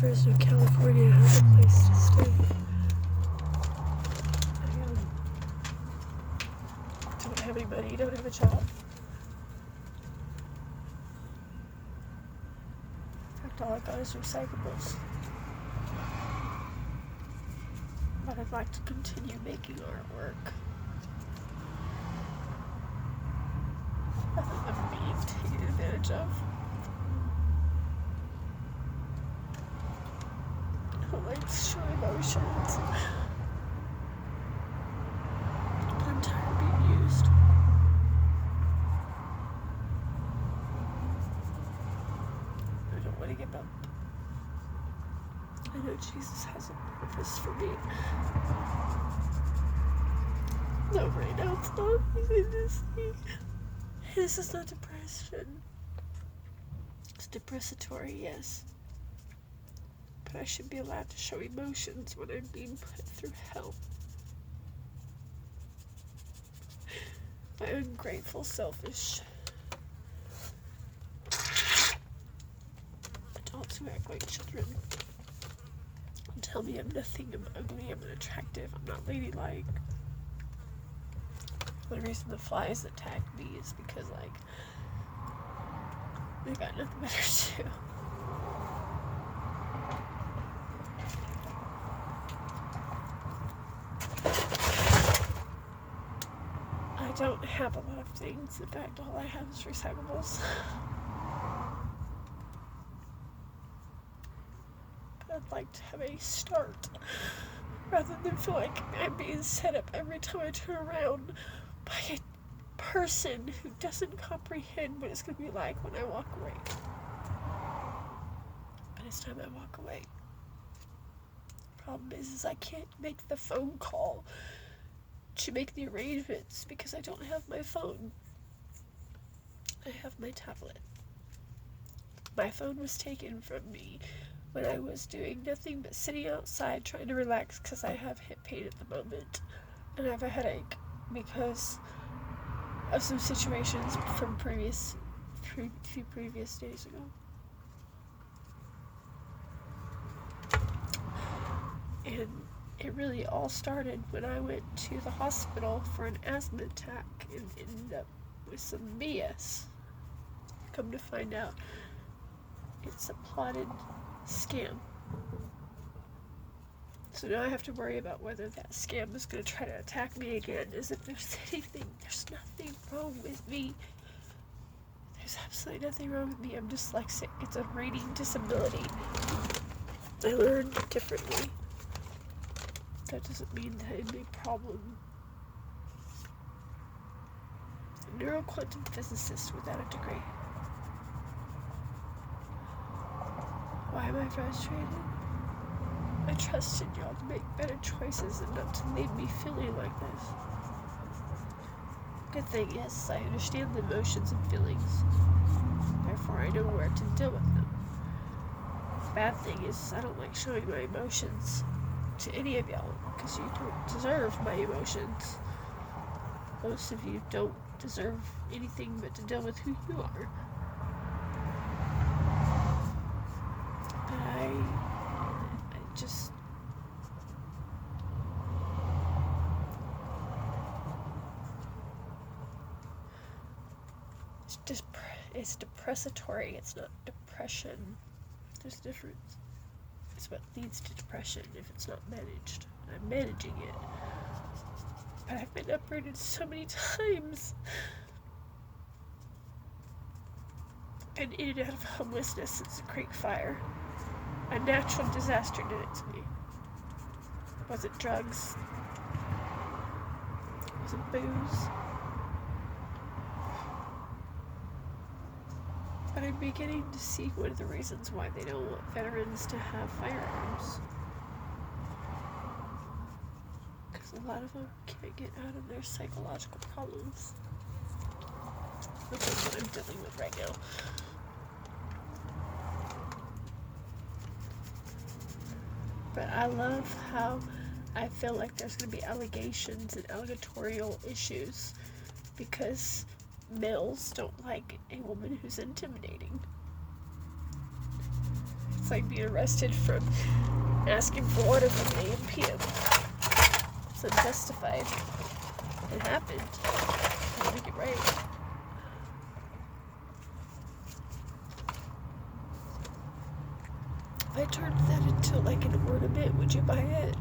Fresno, California has a place to stay. I don't have any money, don't have a job. In fact, all I got is recyclables. But I'd like to continue making artwork. Rather than being taken advantage of. I don't like showing emotions. But I'm tired of being used. I don't want to give up. I know Jesus has a purpose for me. No, right now it's not easy to see. This is not depression. It's depressatory, yes. But I should be allowed to show emotions when I'm being put through hell. My ungrateful, selfish adults who act like children and tell me I'm nothing, I'm ugly, I'm unattractive, I'm not ladylike. The reason the flies attack me is because, like, they got nothing better to do. I don't have a lot of things. In fact, all I have is recyclables. But I'd like to have a start, rather than feel like I'm being set up every time I turn around by a person who doesn't comprehend what it's going to be like when I walk away. But it's time I walk away. Problem is I can't make the phone call to make the arrangements because I don't have my phone. I have my tablet. My phone was taken from me when I was doing nothing but sitting outside trying to relax because I have hip pain at the moment and I have a headache because of some situations from few previous days ago. And it really all started when I went to the hospital for an asthma attack and ended up with some BS. Come to find out, it's a plotted scam. So now I have to worry about whether that scam is going to try to attack me again, as if there's anything. There's nothing wrong with me. There's absolutely nothing wrong with me. I'm dyslexic. It's a reading disability. I learn differently. That doesn't mean that I'm a problem. A neuroquantum physicist without a degree. Why am I frustrated? I trusted y'all to make better choices and not to leave me feeling like this. Good thing is, I understand the emotions and feelings. Therefore, I know where to deal with them. Bad thing is, I don't like showing my emotions to any of y'all, because you don't deserve my emotions. Most of you don't deserve anything but to deal with who you are. But I just... It's depressatory, it's not depression. There's a difference. It's what leads to depression if it's not managed. I'm managing it. But I've been uprooted so many times. And in and out of homelessness since the Creek Fire. A natural disaster did it to me. Was it drugs? Was it booze? But I'm beginning to see one of the reasons why they don't want veterans to have firearms. Because a lot of them can't get out of their psychological problems. Which is what I'm dealing with right now. But I love how I feel like there's going to be allegations and allegatorial issues because males don't like a woman who's intimidating. It's like being arrested from asking for water from AM PM. It's unjustified. It happened. I'll make it right. If I turned that into like an ornament, would you buy it?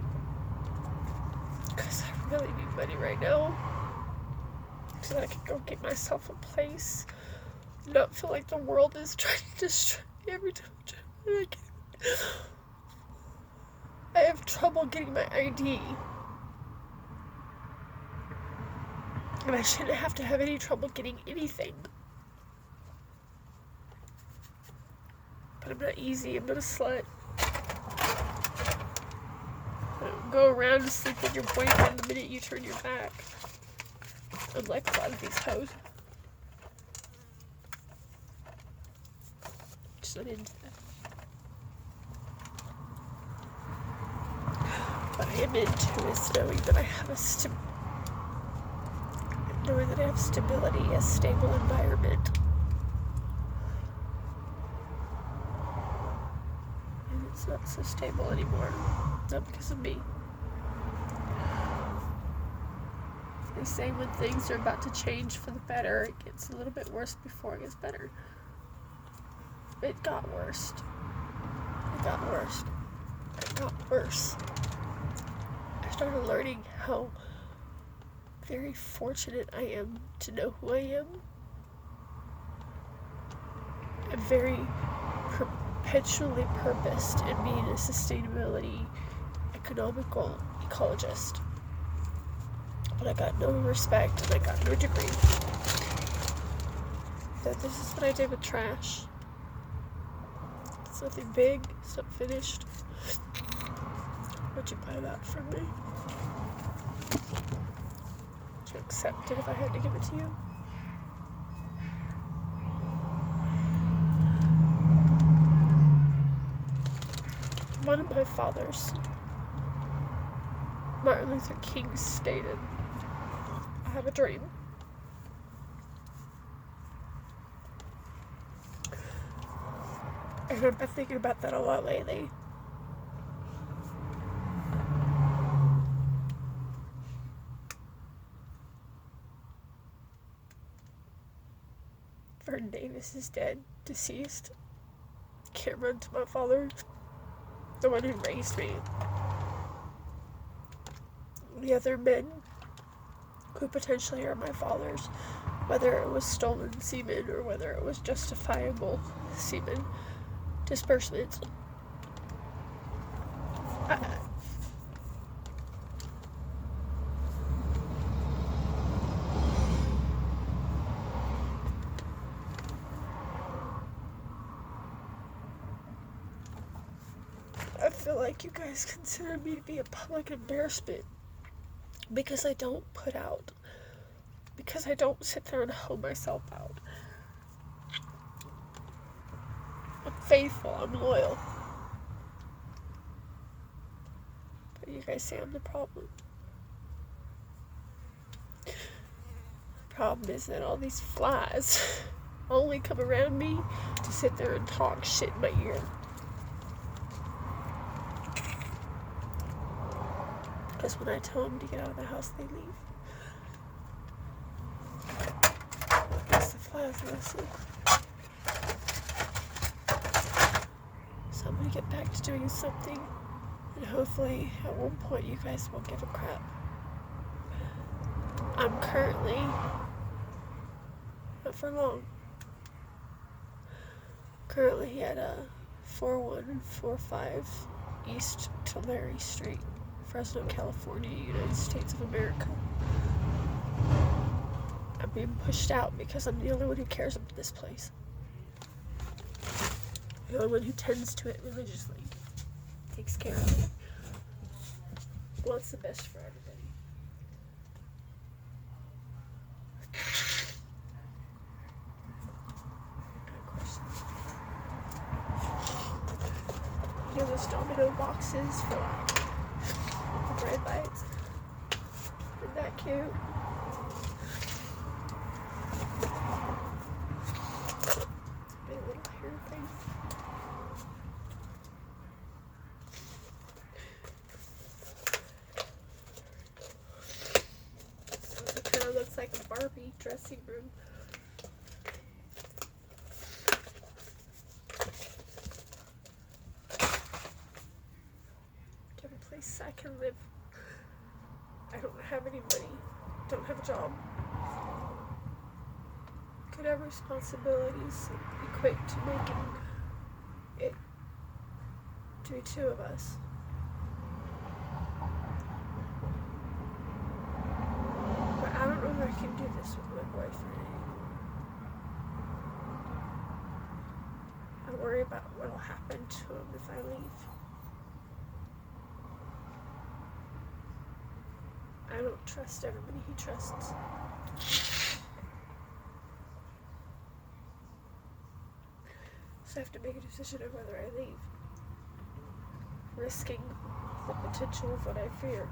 Because I really need money right now. So that I can go get myself a place. Not feel like the world is trying to destroy me every time I get it. I have trouble getting my ID. And I shouldn't have to have any trouble getting anything. But I'm not easy. I'm not a slut. I don't go around and sleep with your boyfriend the minute you turn your back. Unlike a lot of these hoes. Just not into that. What I am into is knowing that I have stability, a stable environment. And it's not so stable anymore. Not because of me. They say when things are about to change for the better, it gets a little bit worse before it gets better. It got worse. It got worse. It got worse. I started learning how very fortunate I am to know who I am. I'm very perpetually purposed in being a sustainability, economical ecologist. But I got no respect and I got no degree. So this is what I did with trash. It's nothing big, it's not finished. Would you buy that from me? Would you accept it if I had to give it to you? One of my fathers, Martin Luther King, stated, I have a dream. And I've been thinking about that a lot lately. Vernon Davis is dead, deceased. Can't run to my father, the one who raised me. The other men who potentially are my fathers, whether it was stolen semen or whether it was justifiable semen disbursement. I feel like you guys consider me to be a public embarrassment because I don't put out, because I don't sit there and hoe myself out. I'm faithful, I'm loyal. But you guys say I'm the problem. The problem is that all these flies only come around me to sit there and talk shit in my ear. Because when I tell them to get out of the house, they leave. Because the flies listen. So I'm gonna get back to doing something, and hopefully at one point you guys won't give a crap. I'm currently, not for long, currently at 4145 East Tulare Street, Fresno, California, United States of America. I'm being pushed out because I'm the only one who cares about this place. The only one who tends to it religiously. Takes care of it. Wants the best for everybody. Good question. You know those domino boxes for like bread bites? Isn't that cute? Big little hair thing. dressing room. To have a place I can live. I don't have any money. Don't have a job. Could have responsibilities equate to making it to be two of us. But I don't know if I can do this with my boyfriend anymore. I worry about what will happen to him if I leave. I don't trust everybody he trusts. So I have to make a decision of whether I leave, risking the potential of what I fear.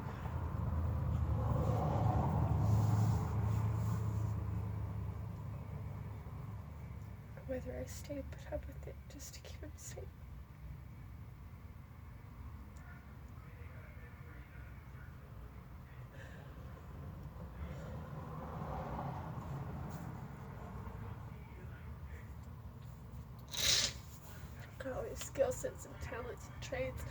Or whether I stay and put up with it just to keep him safe. All these skill sets and talents and trades.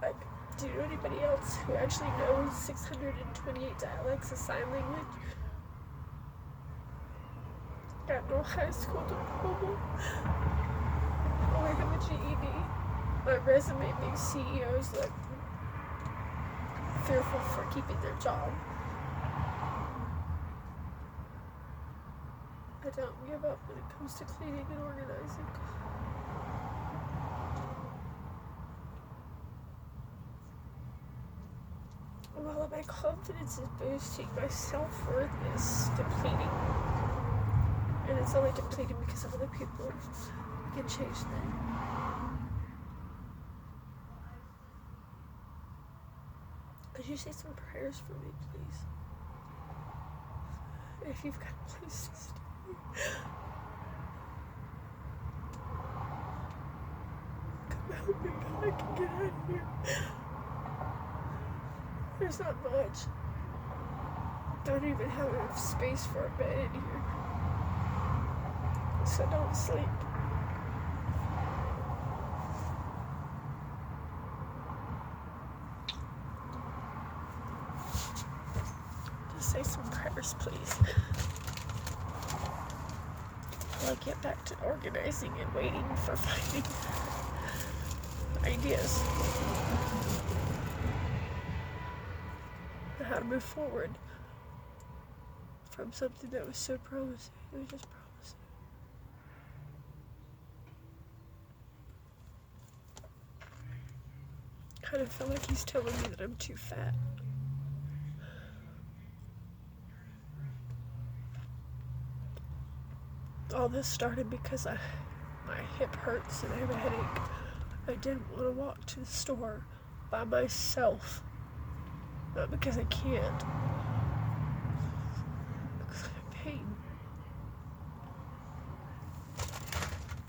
Like, do you know anybody else who actually knows 628 dialects of sign language? Got no high school diploma. Only have a GED. My resume makes CEOs look fearful for keeping their job. I don't give up when it comes to cleaning and organizing. While my confidence is boosting, my self-worth is depleting. And it's only depleting because of other people can change that. Could you say some prayers for me, please? If you've got a place to stay. Come help me, God, I can get out of here. There's not much. Don't even have enough space for a bed in here. So don't sleep. Just say some prayers, please. While I get back to organizing and waiting for finding ideas. How to move forward from something that was so promising. It was just promising. I kind of feel like he's telling me that I'm too fat. All this started because my hip hurts and I have a headache. I didn't want to walk to the store by myself. Not because I can't. Because I have pain.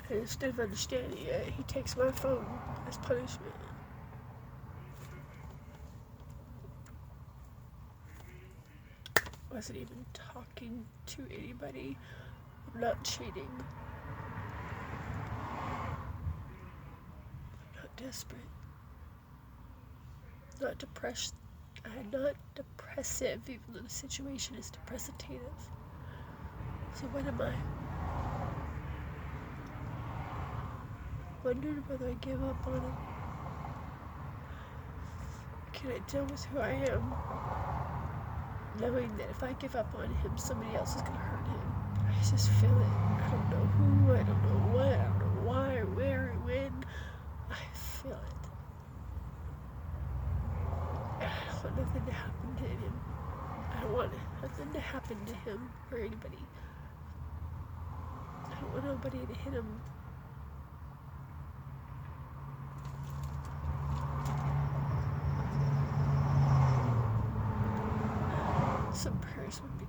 And instead of understanding it, he takes my phone as punishment. Wasn't even talking to anybody. I'm not cheating. I'm not desperate. Not depressed. I'm not depressive, even though the situation is depressitative. So what am I? Wondered whether I give up on him. Can I deal with who I am, knowing that if I give up on him, somebody else is going to hurt him? I just feel it. I don't know who, I don't know what, I don't know why, or where, or when. I feel it. I don't want nothing to happen to him. I don't want nothing to happen to him or anybody. I don't want nobody to hit him. Some prayers would be